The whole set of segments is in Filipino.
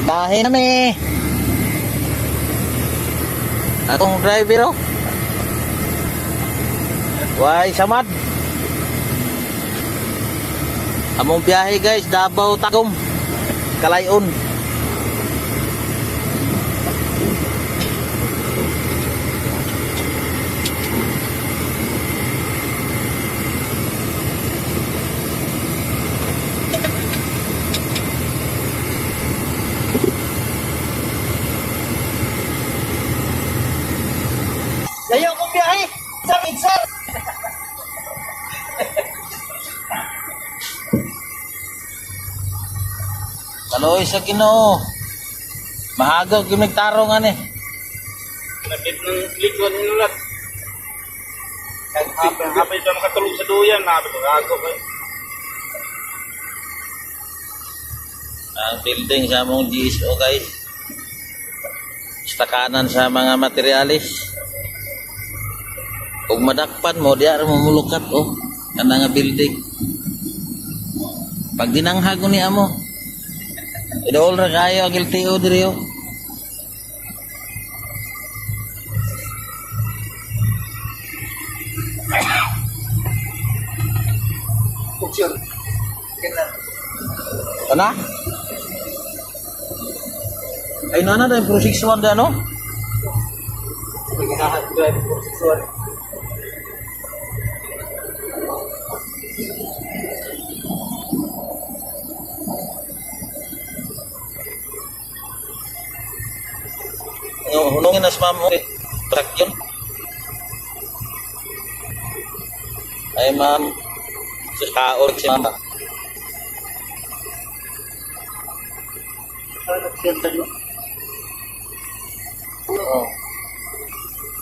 Bahay na mi. Atong driver oh. Why samad. Among biyahe guys, Davao Tagum. Kalayon. Layo kong biyahe sa Pixar. Kaloy sa Ginoo. Mahagaw gyud nagtarong ani. Nakit ng likod ni Nulat. Hapay sa makatulog sa duyan, nabit ang ako kayo. Ang building sa among GSO guys. Stakanan sa mga materialis. Kung madakpan mo, diya mo mulukat oh. Kana nga building. Pag dinanghag ni amo. Idol ra kayo ang LTO diri oh. Function. Kana? Ay nana dahil Pro 61 da no? Naghahat drive for 61. Hunungin na sa mamo truck yun. Ay ma'am, sa kaor si mama. Oh.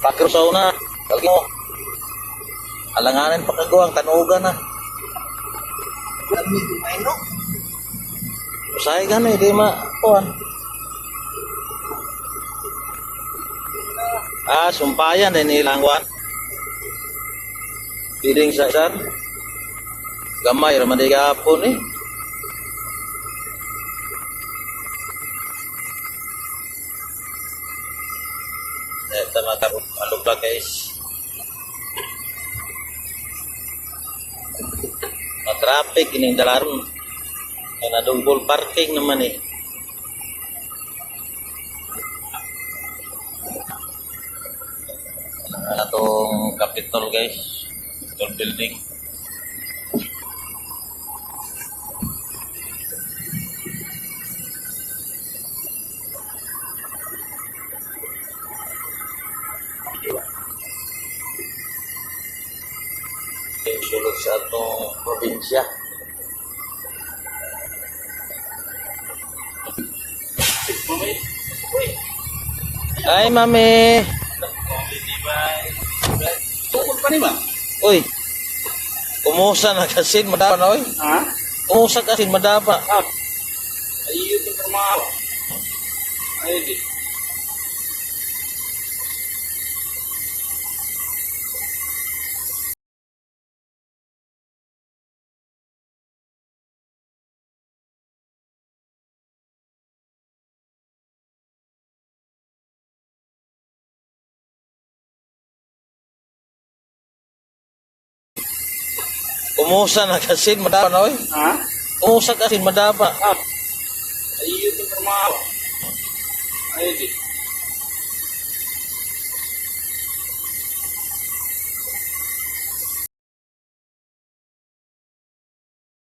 Pakir sa una, lagi mo. Alanganin pa kagawang tanugan na. Lami kumain no? Usay ka na, hindi kuhan. Sumpayan din nilang kuhan. Piling sa isar. Gamay, raman di kahapon eh. Ito makalubla guys. Traffic ining dalaron. Kaya nadunggol parking naman eh. Atong Capitol guys. Capitol building. Sulod sa atong probinsya. Ay, mami. Tukod pa ni ba? Uy. Kumusta na kasin madapa na, oy? Ha? Kumusta kasin madapa? Ayun yung trabaho. Ayun di. Kumusta na kasin madapa na, oy? Ha? Kumusta kasin madapa? Ayun yung trabaho. Ayun di.